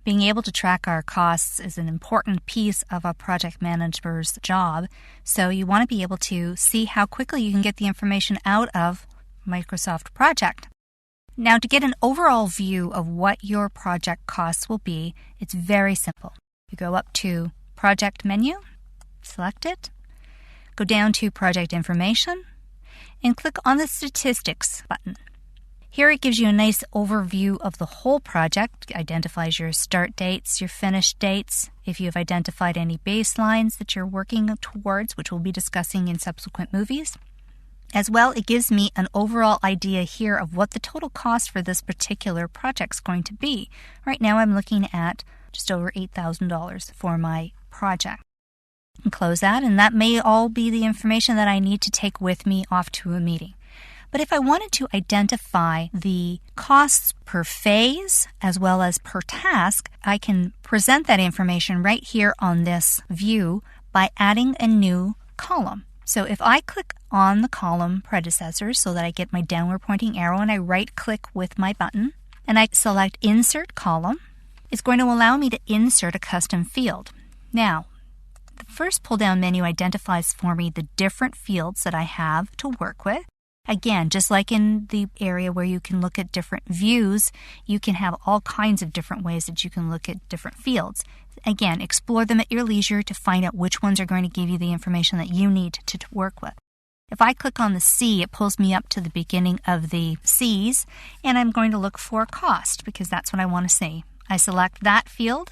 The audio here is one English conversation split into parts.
Being able to track our costs is an important piece of a project manager's job, so you want to be able to see how quickly you can get the information out of Microsoft Project. Now, to get an overall view of what your project costs will be, it's very simple. You go up to Project menu, select it, go down to Project Information, and click on the Statistics button. Here it gives you a nice overview of the whole project, identifies your start dates, your finish dates, if you've identified any baselines that you're working towards, which we'll be discussing in subsequent movies. As well, it gives me an overall idea here of what the total cost for this particular project is going to be. Right now I'm looking at just over $8,000 for my project. And close that, and that may all be the information that I need to take with me off to a meeting. But if I wanted to identify the costs per phase as well as per task, I can present that information right here on this view by adding a new column. So if I click on the column predecessors so that I get my downward pointing arrow and I right-click with my button and I select Insert Column, it's going to allow me to insert a custom field. Now, the first pull-down menu identifies for me the different fields that I have to work with. Again, just like in the area where you can look at different views, you can have all kinds of different ways that you can look at different fields. Again, explore them at your leisure to find out which ones are going to give you the information that you need to work with. If I click on the C, it pulls me up to the beginning of the C's, and I'm going to look for cost because that's what I want to see. I select that field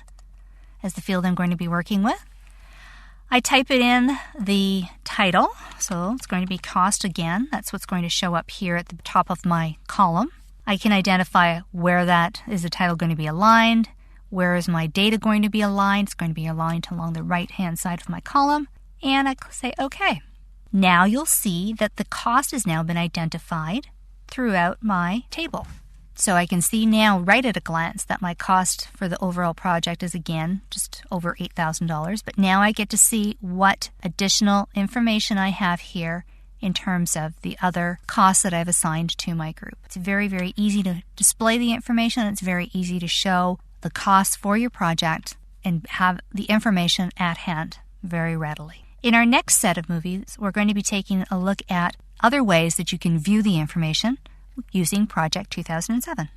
as the field I'm going to be working with. I type it in the title, so it's going to be cost again. That's what's going to show up here at the top of my column. I can identify where that is the title going to be aligned, where is my data going to be aligned. It's going to be aligned along the right-hand side of my column, and I say OK. Now you'll see that the cost has now been identified throughout my table. So I can see now right at a glance that my cost for the overall project is again just over $8,000. But now I get to see what additional information I have here in terms of the other costs that I've assigned to my group. It's very, very easy to display the information. It's very easy to show the costs for your project and have the information at hand very readily. In our next set of movies, we're going to be taking a look at other ways that you can view the information using Project 2007.